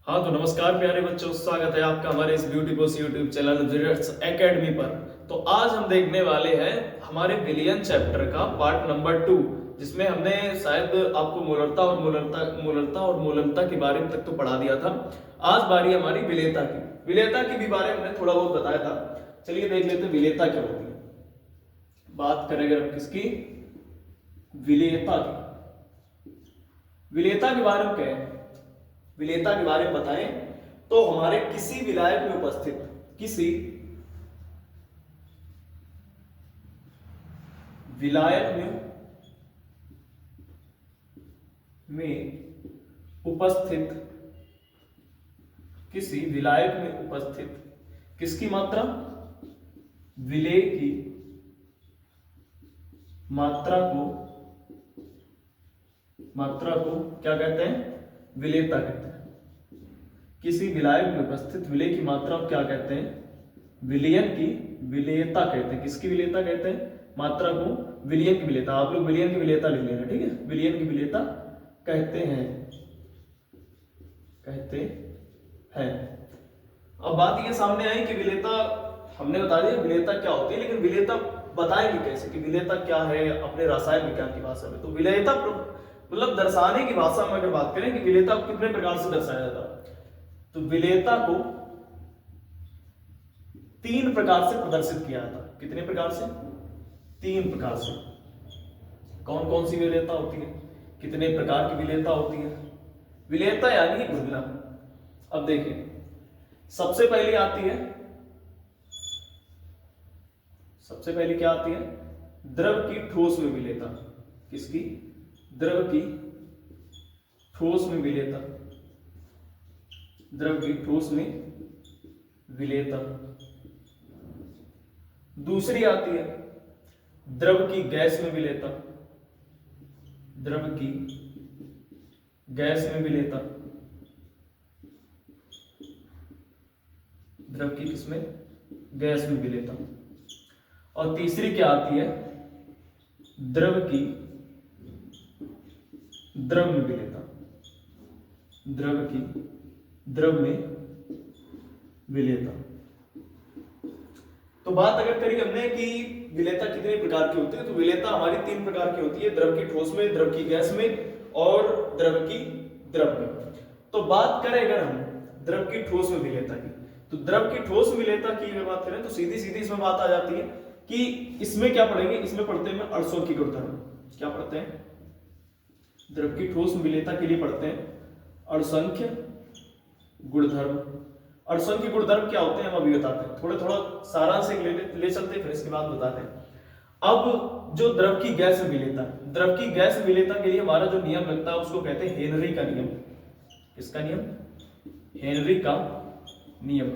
हाँ तो नमस्कार प्यारे बच्चों, स्वागत है आपका हमारे इस ब्यूटीफुल यूट्यूब चैनल जिरेट्स एकेडमी पर। तो आज हम देखने वाले हैं हमारे विलियन चैप्टर का पार्ट नंबर 2, जिसमें हमने शायद आपको मूलरता के बारे में तक तो पढ़ा दिया था। आज बारी हमारी विलेयता की। विलेयता की भी बारे में हमने थोड़ा बहुत बताया था। चलिए देख लेते हैं विलेयता क्या होती है। बात करें अगर हम किसकी, विलेयता की। विलेयता के बारे में कहें, विलेयता के बारे में बताएं तो हमारे किसी विलायक में उपस्थित किसी विलायक में उपस्थित किसकी मात्रा, विलेय की मात्रा को क्या कहते हैं, विलेयता कहते हैं। किसी विलायक में उपस्थित विलेय की मात्रा को क्या कहते हैं, विलयन की विलेयता कहते हैं। किसकी विलेयता कहते हैं, मात्रा को विलयन की विलेयता। आप लोग विलयन की विलेयता लिख लेना, ठीक है। विलयन की विलेयता कहते हैं। अब बात ये सामने आई कि विलेयता हमने बता दिया विलेयता क्या होती है, लेकिन विलेयता बताएंगे कैसे कि विलेयता क्या है अपने रसायन विज्ञान की भाषा में। तो विलेयता मतलब दर्शाने की भाषा में अगर बात करें कि विलेयता को कितने प्रकार से दर्शाया जाता है, तो विलेयता को 3 प्रकार से प्रदर्शित किया जाता है। कितने प्रकार से, 3 प्रकार से। कौन कौन सी विलेयता होती है, कितने प्रकार की विलेयता होती है। विलेयता यानी घुलना। अब देखिए सबसे पहली क्या आती है, द्रव की ठोस में विलेयता। किसकी, द्रव की ठोस में विलेयता। द्रव की ठोस में विलेयता। दूसरी आती है द्रव की गैस में विलेयता। द्रव की गैस में विलेयता। द्रव की किसमें, गैस में विलेयता। और तीसरी क्या आती है, द्रव की द्रव में विलेयता। द्रव की द्रव में विलेयता। तो बात अगर करी हमने कि विलेयता कितने प्रकार की होती है, तो विलेयता हमारी 3 प्रकार की होती है, द्रव की ठोस में, द्रव की गैस में और द्रव की द्रव में। तो बात करें अगर हम द्रव की ठोस में विलेयता की, तो द्रव की ठोस विलेयता की अगर बात करें तो सीधी सीधी इसमें बात आ जाती है कि इसमें क्या पढ़ेंगे, इसमें पढ़ते हैं अणुसंख्यिकी गुणधर्म। क्या पढ़ते हैं, द्रव की ठोस विलेयता के लिए पढ़ते हैं अणुसंख्य गुणधर्म। अणुसंख्य गुणधर्म क्या होते हैं हम अभी बताते हैं, थोड़ा सारांश ले चलते हैं, फिर इसके बाद बताते हैं। अब जो द्रव की गैस में विलेयता, द्रव की गैस में विलेयता के लिए हमारा जो नियम लगता है उसको कहते हैं हेनरी का नियम। किसका नियम, हेनरी का नियम।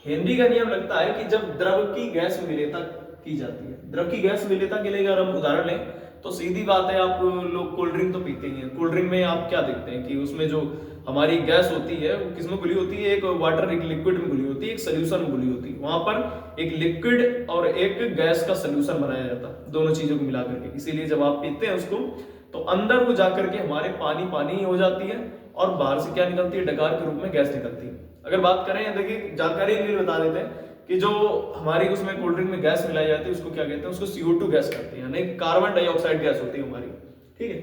हेनरी का नियम लगता है कि जब द्रव की गैस में विलेयता की जाती है, द्रव की गैस में विलेयता के लिए अगर हम उदाहरण लें तो सीधी बात है, आप लोग कोल्ड ड्रिंक तो पीते ही हैं। कोल्ड ड्रिंक में आप क्या देखते हैं कि उसमें जो हमारी गैस होती है वो किसमें घुली होती है, एक वाटर एक लिक्विड में घुली होती है, एक सोल्यूशन में घुली होती है। वहां पर एक लिक्विड और एक गैस का सोल्यूशन बनाया जाता है, दोनों चीजों को मिला करके। इसीलिए जब आप पीते हैं उसको तो अंदर वो जाकर के हमारे पानी पानी हो जाती है और बाहर से क्या निकलती है, डकार के रूप में गैस निकलती है। अगर बात करें, देखिए जानकारी के लिए बता देते हैं कि जो हमारी उसमें कोल्ड ड्रिंक में गैस मिलाई जाती है उसको क्या कहते हैं, उसको CO2 गैस कहते हैं, यानी कार्बन डाइऑक्साइड गैस होती है हमारी, ठीक है।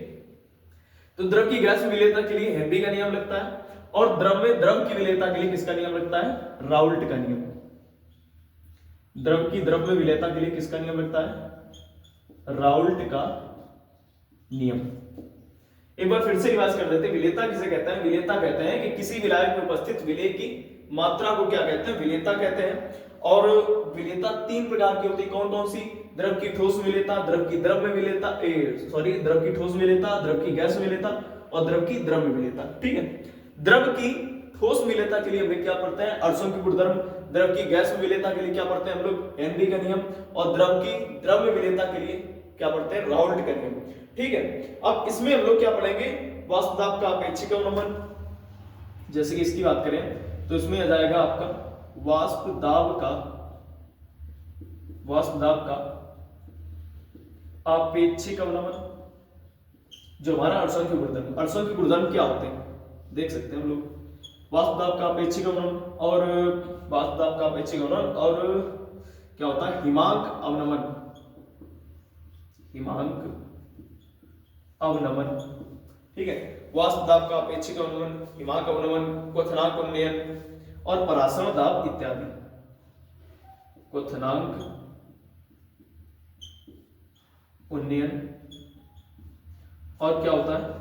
तो द्रव की गैस विलेयता के लिए हेनरी का नियम लगता है, और द्रव में द्रव की विलेयता के लिए किसका नियम लगता है, राउल्ट का नियम। द्रव की द्रव में विलेयता के लिए किसका नियम लगता है, राउल्ट का नियम। एक बार फिर से रिवाइज कर देते हैं, विलेयता किसे कहते हैं, विलेयता कहते हैं कि किसी विलायक में उपस्थित विलेय की मात्रा को क्या कहते हैं, विलेयता कहते हैं। और विलेयता 3 प्रकार की होती है। कौन कौन सी, द्रव की ठोस विलेयता, द्रव की द्रव में विलेयता, द्रव की ठोस विलेयता, द्रव की गैस विलेयता और द्रव की द्रव में विलेयता, ठीक है। द्रव की ठोस विलेयता के लिए हम क्या पढ़ते हैं, अणुसंख्यिकी गुणधर्म। द्रव की गैस में विलेयता के लिए क्या पढ़ते हैं हम लोग, हेनरी का नियम। और द्रव की द्रव में विलेयता के लिए क्या पढ़ते हैं, राउल्ट का नियम, ठीक है। अब इसमें हम लोग क्या पढ़ेंगे, वाष्प दाब का अपेक्षिक अवनमन। जैसे कि इसकी बात करें तो इसमें आ जाएगा आपका वाष्प दाब का अपेक्षिक अवनमन। जो हमारा अणुसंख्यिकी गुणधर्म, अणुसंख्यिकी गुणधर्म क्या होते हैं देख सकते हैं हम लोग। वाष्प दाब का अपेक्षिक अवनमन और वाष्प दाब का अपेक्षिक अवनमन और क्या होता है हिमांक अवनमन, हिमांक अवनमन, ठीक है। वाष्प दाब का अपेक्षिक अवनमन, हिमांक अवनमन, क्वथनांक उन्नयन और परासरण दाब इत्यादि। क्वथनांक उन्नयन और क्या होता है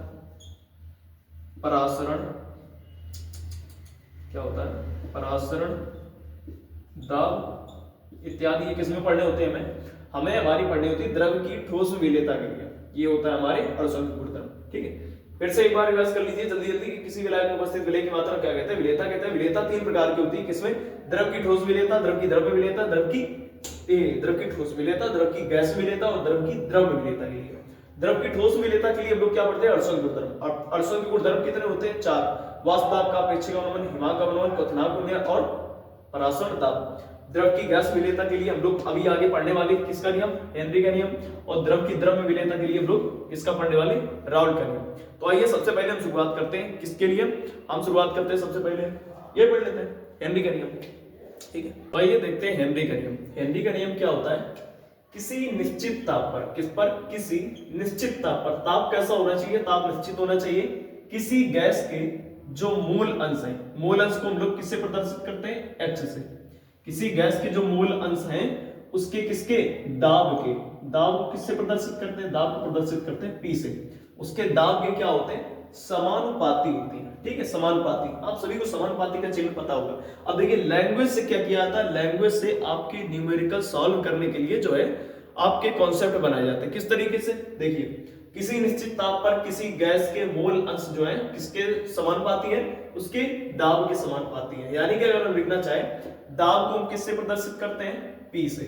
परासरण, क्या होता है परासरण दाब इत्यादि। ये किसमें पढ़ने होते हैं हमें हमारी पढ़नी होती है द्रव की ठोस में विलेयता के लिए। ये होता है हमारे अणुसंघ गुणधर्म, ठीक है। फिर से एक बार रिवाइज कर लीजिए जल्दी जल्दी कि किसी विलायक में उपस्थित विलेय की मात्रा क्या कहते हैं, विलेयता कहते हैं। विलेयता तीन प्रकार की होती है, किसमें द्रव की ठोस विलेयता, द्रव की द्रव्य विलेयता, द्रव की ठोस विलेयता, द्रव की गैस विलेयता और द्रव की द्रव्य विलेयता के लिए। द्रव की ठोस विलेयता के लिए हम लोग क्या पढ़ते हैं अणुसंघ गुणधर्म। अणुसंघ गुणधर्म कितने होते हैं 4, वाष्प दाब का अपेक्षिक अवनमन, हिमांक अवनमन, क्वथनांक उन्नयन और परासरण दाब। द्रव की गैस विलेयता के लिए हम लोग अभी आगे पढ़ने वाले किसका नियम, हेनरी का नियम। और द्रव की द्रव्य विलेयता के लिए हम लोग किसका पढ़ने वाले, राउल्ट का नियम। तो आइए सबसे पहले हम शुरुआत करते हैं किसके लिए, हम शुरुआत करते हैं सबसे पहले ये पढ़ लेते हैं हेनरी का नियम, ठीक है। तो आइए देखते हैं हेनरी का नियम। हेनरी का नियम क्या होता है, किसी निश्चित ताप पर, किस पर, किसी निश्चित ताप पर, ताप कैसा होना चाहिए, ताप निश्चित होना चाहिए, किसी गैस के जो मूल अंश है, मूल अंश को हम लोग किससे प्रदर्शित करते हैं, H से। किसी गैस के जो मूल अंश हैं उसके किसके, दाब के, दाब को किससे प्रदर्शित करते हैं, दाब को प्रदर्शित करते हैं P से। उसके दाब के क्या होते हैं, समानुपाती होती है, ठीक है, समानुपाती। आप सभी को समानुपाती का चिन्ह पता होगा। अब देखिए लैंग्वेज से क्या किया जाता है, लैंग्वेज से आपके न्यूमेरिकल सॉल्व करने के लिए जो है आपके कॉन्सेप्ट बनाए जाते हैं। किस तरीके से, देखिए किसी निश्चित ताप पर किसी गैस के मोल अंश जो है किसके समानुपाती है, उसके दाब के समानुपाती है। यानी कि अगर हम लिखना चाहे दाब को हम किससे प्रदर्शित करते हैं, P से।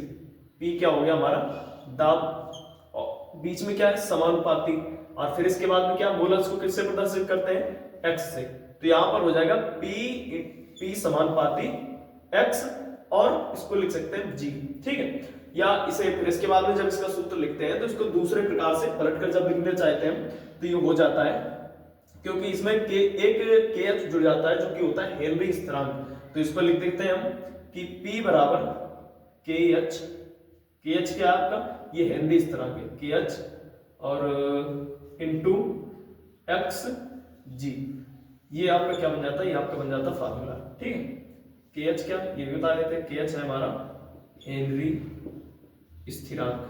P क्या हो गया हमारा दाब, बीच में क्या है समानुपाती, और फिर इसके बाद में क्या मोल अंश को किससे प्रदर्शित करते हैं, X से। तो यहां पर हो जाएगा P समानुपाती X और इसको लिख सकते हैं G, ठीक है। या इसे फिर इसके बाद में जब इसका सूत्र लिखते हैं तो इसको दूसरे प्रकार से पलटकर जब लिखना चाहते हैं तो ये हो जाता है, क्योंकि इसमें एक KH जुड़ जाता है जो कि होता है हेनरी स्थिरांक। तो इसको लिख देते हैं हम कि P बराबर KH, KH क्या है आपका, ये हेनरी स्थिरांक है KH और इनटू XG। ये आपका क्या बन जाता है, ये आपका बन जाता है फार्मूला, ठीक है। KH क्या, ये भी बता देते हैं, KH है हमारा हेनरी स्थिरांक,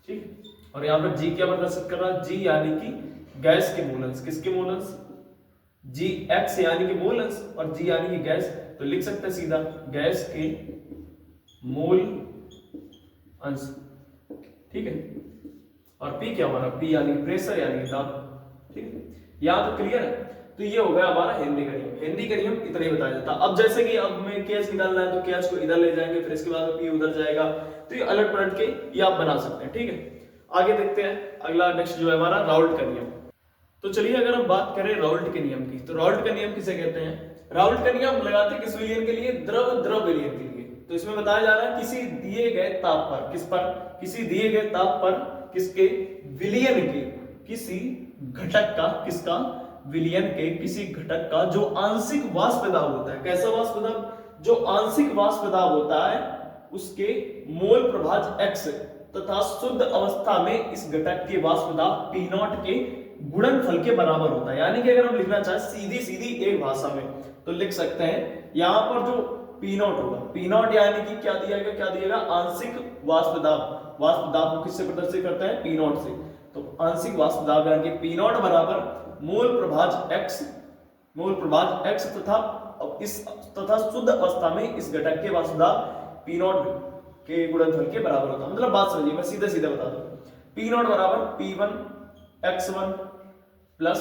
ठीक। और यहाँ पर G क्या प्रदर्शित कर रहा है, G यानी कि गैस के मूल अंश, किसके मूल अंश, G X यानी कि मूल अंश और G यानी कि गैस। तो लिख सकते हैं सीधा गैस के मूल अंश, ठीक है। और P क्या हमारा, P यानी प्रेशर यानी दाब, ठीक है। यहाँ तो क्लियर है। तो ये हो गया हमारा हेनरी का नियम। हेनरी का नियम इतना ही बताया जाता। अब जैसे कि अब मैं KH निकालना है तो KH को इधर ले जाएंगे, फिर इसके बाद P उधर जाएगा, तो ये अलट पलट के ये आप बना सकते हैं, ठीक है। आगे देखते हैं अगला नेक्स्ट जो है हमारा राउल्ट का नियम। तो चलिए अगर हम बात करें राउल्ट के नियम की, तो राउल्ट का नियम किसे कहते हैं, राउल्ट का नियम लगाते हैं किस विलयन के लिए, द्रव विलयन के लिए। तो इसमें बताया जा रहा है किसी दिए गए ताप पर, किस पर, किसी दिए गए ताप पर किसके, विलयन के किसी घटक का, किसका, विलयन के किसी घटक का जो आंशिक वाष्प दाब होता है। कैसा वाष्प दाब, जो आंशिक वाष्प दाब होता है उसके मोल प्रभाज X तथा शुद्ध अवस्था में इस घटक के वाष्प दाब P0 के गुणनफल के बराबर होता है। यानी कि अगर हम लिखना चाहें सीधी सीधी एक भाषा में तो लिख सकते हैं यहां पर जो P0 होगा, P0 यानी कि क्या दिया गया, क्या दिएगा, आंशिक वाष्प दाब। वाष्प दाब को किससे प्रदर्शित करते हैं, P0 से। तो आंशिक वाष्प दाब यानी कि P0 बराबर मोल प्रभाज X तथा शुद्ध अवस्था में इस घटक के वाष्प दाब P0 के गुणनफल के बराबर होता है। मतलब बात समझिए, मैं सीधे सीधे बता दूं, P0 बराबर P1 X1 plus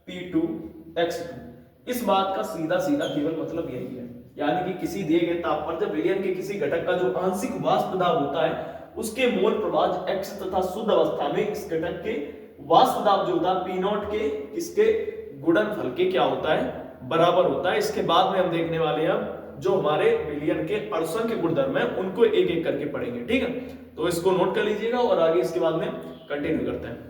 P2 X2। इस बात का सीधा सीधा केवल मतलब यही है, यानी कि किसी दिए गए ताप पर जब विलयन के किसी घटक का जो आंशिक वाष्प दाब होता है उसके मोल प्रभाज X तथा शुद्ध अवस्था में इस घटक के वाष्प दाब जो होता है P0 के किसके गुणनफल के क्या होता है, बराबर होता है। इसके बाद में हम देखने वाले हैं जो हमारे विलयन के अणुसंख्य गुणधर्म है उनको एक एक करके पढ़ेंगे, ठीक है। तो इसको नोट कर लीजिएगा और आगे इसके बाद में कंटिन्यू करते हैं।